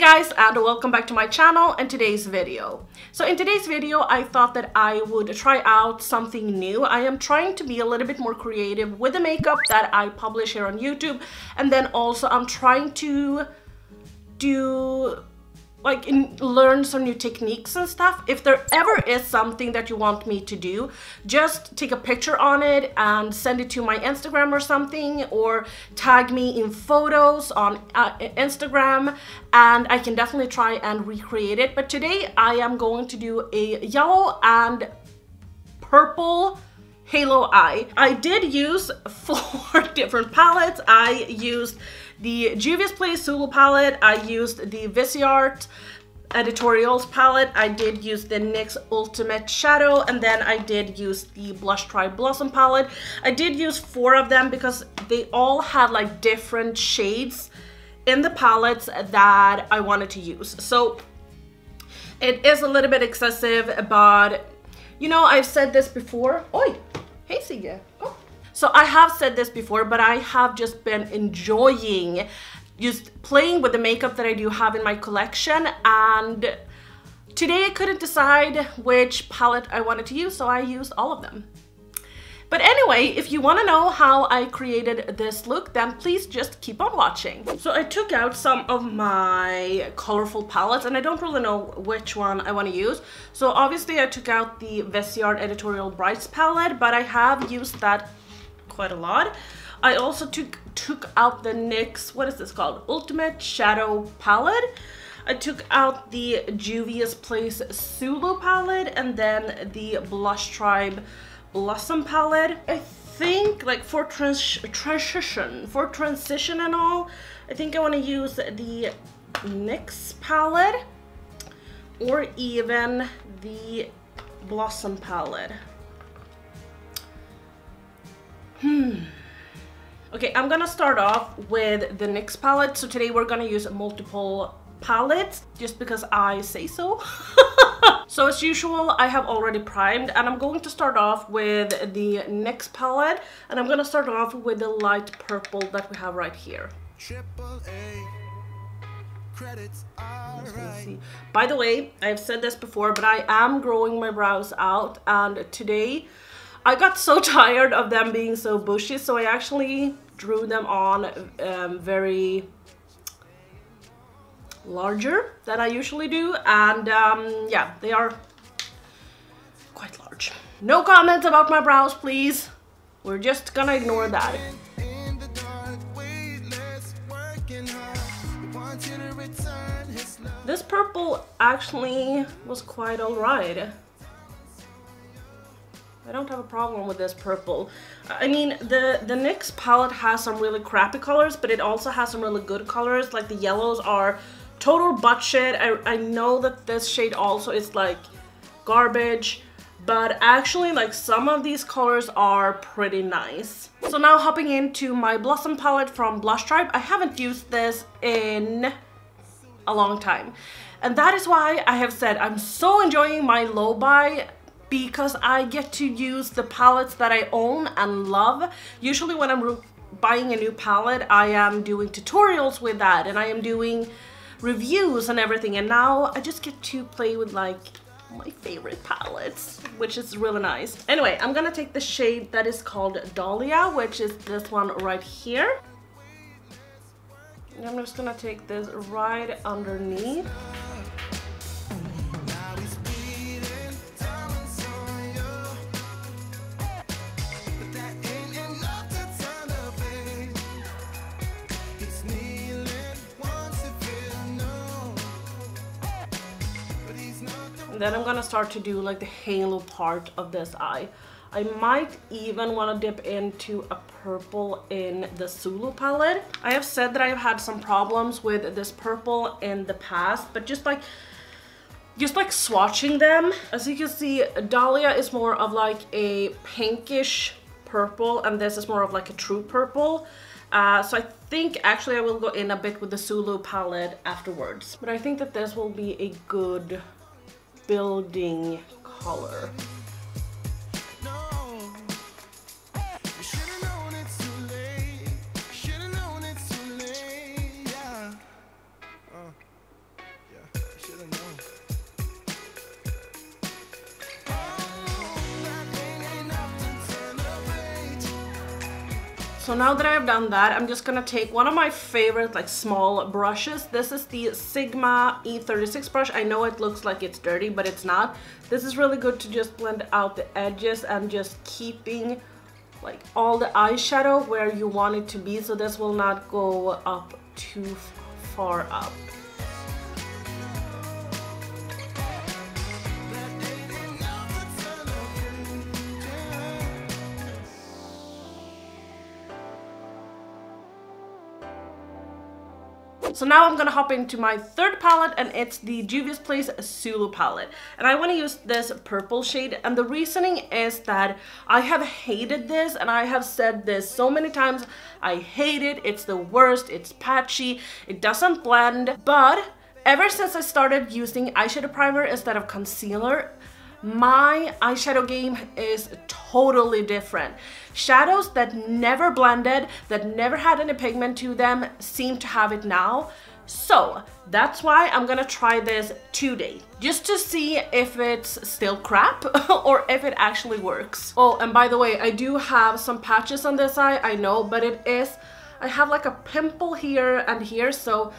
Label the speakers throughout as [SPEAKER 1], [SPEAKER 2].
[SPEAKER 1] guys, and welcome back to my channel and today's video. So in today's video, I thought that I would try out something new. I am trying to be a little bit more creative with the makeup that I publish here on YouTube, and then also I'm trying to learn some new techniques and stuff. If there ever is something that you want me to do, just take a picture on it and send it to my Instagram or something, or tag me in photos on Instagram, and I can definitely try and recreate it. But today I am going to do a yellow and purple halo eye. I did use 4 different palettes. I used the Juvias Zulu palette, I used the Viseart Editorial's palette, I did use the NYX Ultimate Shadow, and then I did use the Blush Tribe Blossom palette. I did use 4 of them because they all had like different shades in the palettes that I wanted to use. So it is a little bit excessive, but you know, I've said this before. Oi! Hey Sigge! Oh. So I have said this before, but I have just been enjoying just playing with the makeup that I do have in my collection, and today I couldn't decide which palette I wanted to use, so I used all of them. But anyway, if you want to know how I created this look, then please just keep on watching. So I took out some of my colorful palettes, and I don't really know which one I want to use. So obviously I took out the Viseart Editorial Brights palette, but I have used that quite a lot. I also took out the NYX, what is this called? Ultimate Shadow palette. I took out the Juvias Zulu palette, and then the Blush Tribe Blossom palette. I think like for transition and all, I think I want to use the NYX palette or even the Blossom palette. Okay, I'm gonna start off with the NYX palette. So today we're gonna use multiple palettes just because I say so. So as usual, I have already primed, and I'm going to start off with the NYX palette, and I'm gonna start off with the light purple that we have right here. By the way, I've said this before, but I am growing my brows out, and today I got so tired of them being so bushy, so I actually drew them on very larger than I usually do, and yeah, they are quite large. No comments about my brows, please. We're just gonna ignore that. This purple actually was quite alright. I don't have a problem with this purple. I mean, the NYX palette has some really crappy colors, but it also has some really good colors. Like the yellows are total butt shit. I know that this shade also is like garbage, but actually like some of these colors are pretty nice. So now hopping into my Blossom palette from Blush Tribe. I haven't used this in a long time, and that is why I have said I'm so enjoying my low buy, because I get to use the palettes that I own and love. Usually when I'm buying a new palette, I am doing tutorials with that, and I am doing reviews and everything, and now I just get to play with like my favorite palettes, which is really nice. Anyway, I'm gonna take the shade that is called Dahlia, which is this one right here. And I'm just gonna take this right underneath. Then I'm gonna start to do like the halo part of this eye. I might even want to dip into a purple in the Zulu palette. I have said that I have had some problems with this purple in the past, but just like swatching them. As you can see, Dahlia is more of like a pinkish purple, and this is more of like a true purple. So I think actually I will go in a bit with the Zulu palette afterwards. But I think that this will be a good building color. So now that I've done that, I'm just gonna take one of my favorite like small brushes. This is the Sigma E36 brush. I know it looks like it's dirty, but it's not. This is really good to just blend out the edges and just keeping like all the eyeshadow where you want it to be, so this will not go up too far up. So now I'm gonna hop into my third palette, and it's the Juvias Place Zulu palette. And I wanna use this purple shade, and the reasoning is that I have hated this, and I have said this so many times. I hate it, it's the worst, it's patchy, it doesn't blend. But ever since I started using eyeshadow primer instead of concealer, my eyeshadow game is totally different. Shadows that never blended, that never had any pigment to them, seem to have it now. So that's why I'm gonna try this today, just to see if it's still crap or if it actually works. Oh, and by the way, I do have some patches on this eye, I know, but I have like a pimple here and here, so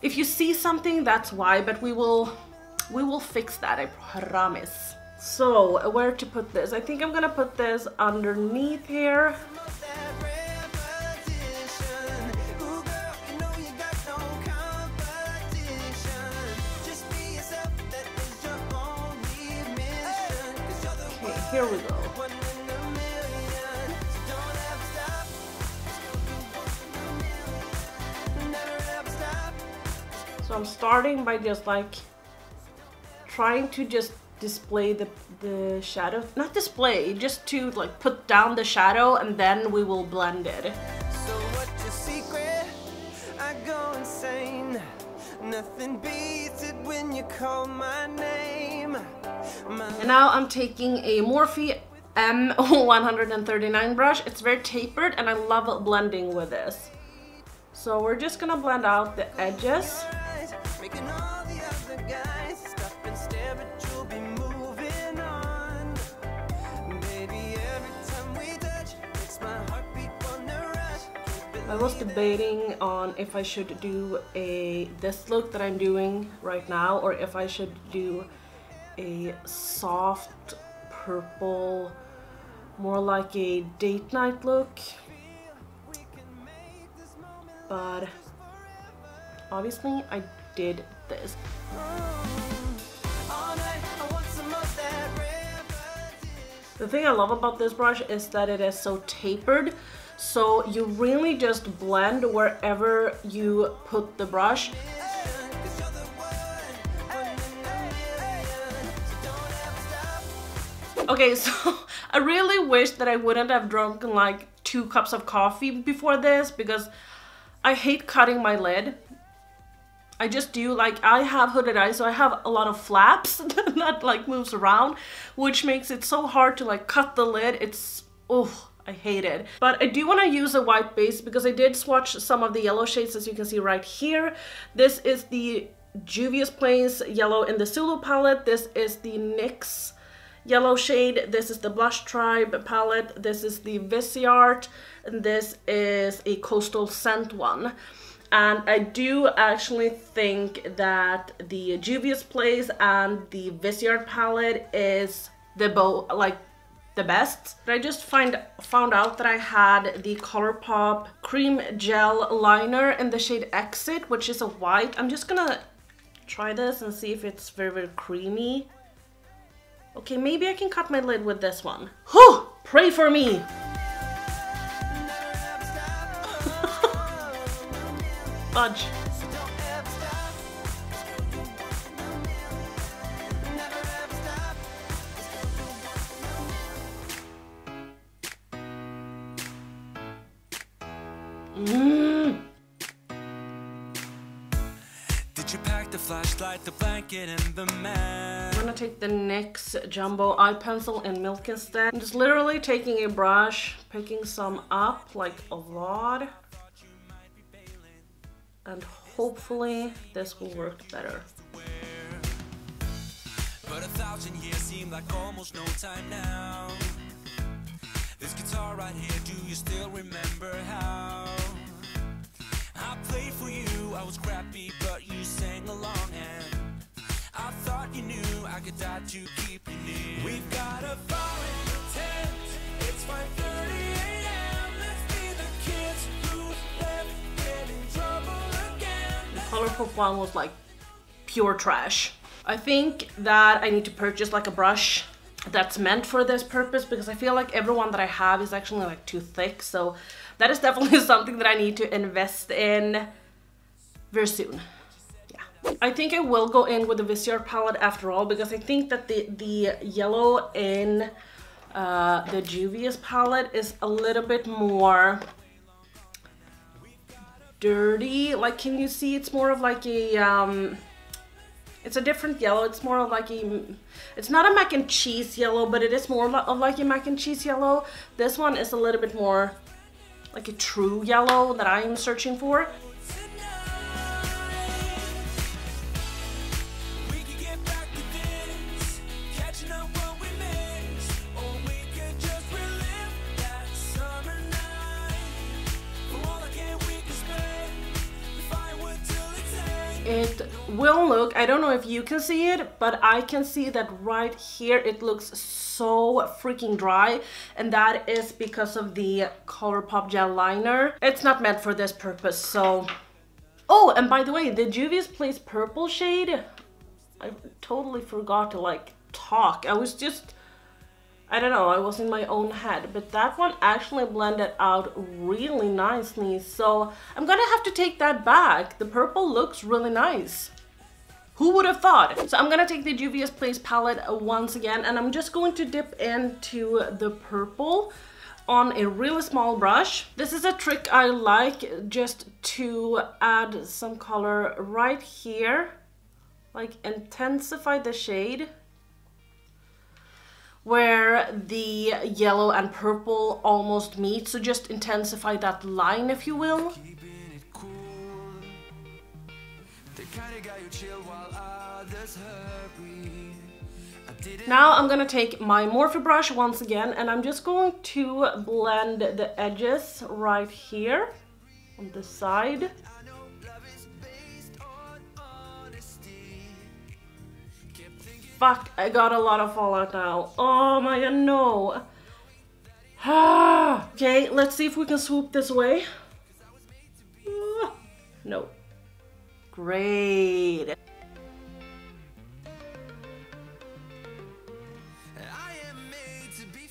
[SPEAKER 1] if you see something, that's why, but we will fix that, I promise. So, where to put this? I think I'm gonna put this underneath here. Okay, here we go. So I'm starting by just like trying to just display the shadow, not display, just to like put down the shadow, and then we will blend it. So what's your secret? I go insane. Nothing beats it when you call my name. And now I'm taking a Morphe M139 brush. It's very tapered, and I love blending with this. So we're just gonna blend out the edges. I was debating on if I should do this look that I'm doing right now, or if I should do a soft purple, more like a date night look. But obviously I did this. The thing I love about this brush is that it is so tapered, so you really just blend wherever you put the brush. Okay, so I really wish that I wouldn't have drunk like 2 cups of coffee before this, because I hate cutting my lid. I just do. Like, I have hooded eyes, so I have a lot of flaps that like moves around, which makes it so hard to like cut the lid. It's, oh, I hate it. But I do want to use a white base because I did swatch some of the yellow shades, as you can see right here. This is the Juvias Place yellow in the Zulu palette. This is the Nyx yellow shade. This is the Blush Tribe palette. This is the Viseart, and this is a Coastal Scent one. And I do actually think that the Juvias Place and the Viseart palette is the best. But I just found out that I had the Colourpop Cream Gel Liner in the shade Exit, which is a white. I'm just gonna try this and see if it's very, very creamy. Okay, maybe I can cut my lid with this one. Whew! Pray for me! Fudge. Did you pack the flashlight, the blanket, and the mat? I'm gonna take the NYX Jumbo Eye Pencil in Milk instead. I'm just literally taking a brush, picking some up, like a lot. And hopefully this will work better. But 1,000 years seem like almost no time now.
[SPEAKER 2] This guitar right here, do you still remember how I played for you? I was crappy, but you sang along, and I thought you knew I could die to keep you near. We've got a fire in the tent. It's 5:30 a.m. Let's be the kids who left, get in trouble again.
[SPEAKER 1] The Colourpop one was like pure trash. I think that I need to purchase like a brush that's meant for this purpose, because I feel like every one that I have is actually like too thick. So that is definitely something that I need to invest in very soon. Yeah, I think I will go in with the Viseart palette after all, because I think that the yellow in the Juvias palette is a little bit more dirty. Like, can you see it's more of like a it's a different yellow. It's more of like a, it's not a mac and cheese yellow, but it is more of like a mac and cheese yellow. This one is a little bit more like a true yellow that I'm searching for. It will look, I don't know if you can see it, but I can see that right here it looks so freaking dry, and that is because of the Colourpop gel liner. It's not meant for this purpose, so... Oh, and by the way, the Juvias Place purple shade, I totally forgot to like talk. I was just, I don't know, I was in my own head, but that one actually blended out really nicely, so I'm gonna have to take that back. The purple looks really nice. Who would have thought? So I'm gonna take the Juvias Place palette once again, and I'm just going to dip into the purple on a really small brush. This is a trick I like, just to add some color right here, like intensify the shade where the yellow and purple almost meet, so just intensify that line, if you will. Now I'm gonna take my Morphe brush once again, and I'm just going to blend the edges right here on the side. Fuck, I got a lot of fallout now. Oh my god, no. Okay, let's see if we can swoop this away. No. Great.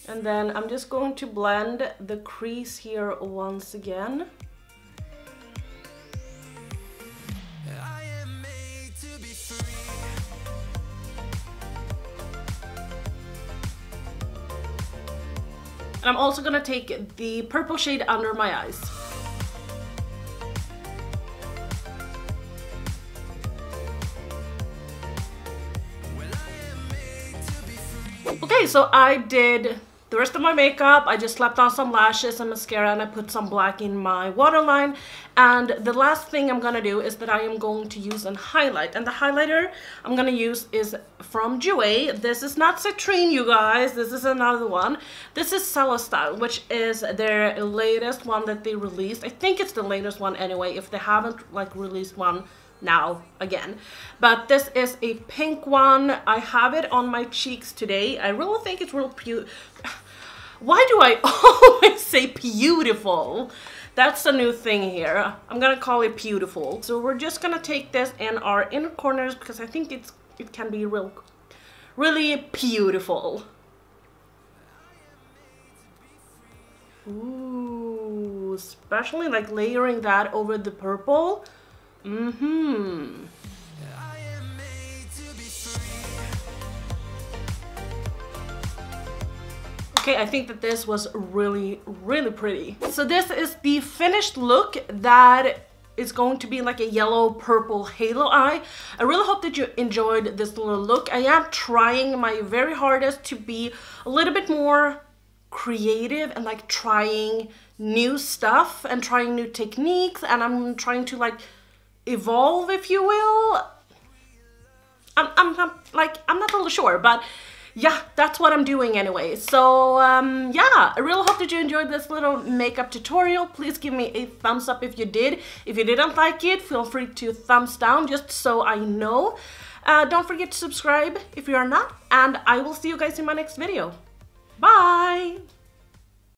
[SPEAKER 1] And then I'm just going to blend the crease here once again. And I'm also gonna take the purple shade under my eyes. Okay, so I did the rest of my makeup. I just slapped on some lashes and mascara, and I put some black in my waterline. And the last thing I'm gonna do is that I am going to use a highlight. And the highlighter I'm gonna use is from Jouer. This is not Citrine, you guys. This is another one. This is Celestyle, which is their latest one that they released. I think it's the latest one anyway, if they haven't like released one now again. But this is a pink one. I have it on my cheeks today. I really think it's real Why do I always say beautiful? That's the new thing here. I'm gonna call it beautiful. So we're just gonna take this in our inner corners, because I think it can be really beautiful. Ooh, especially like layering that over the purple. Okay, I think that this was really pretty. So this is the finished look that is going to be like a yellow purple halo eye. I really hope that you enjoyed this little look. I am trying my very hardest to be a little bit more creative and like trying new stuff and trying new techniques, and I'm trying to like evolve, if you will. I'm not really sure, but yeah, that's what I'm doing anyway. So yeah, I really hope that you enjoyed this little makeup tutorial. Please give me a thumbs up if you did. If you didn't like it, feel free to thumbs down just so I know. Don't forget to subscribe if you are not, and I will see you guys in my next video. Bye!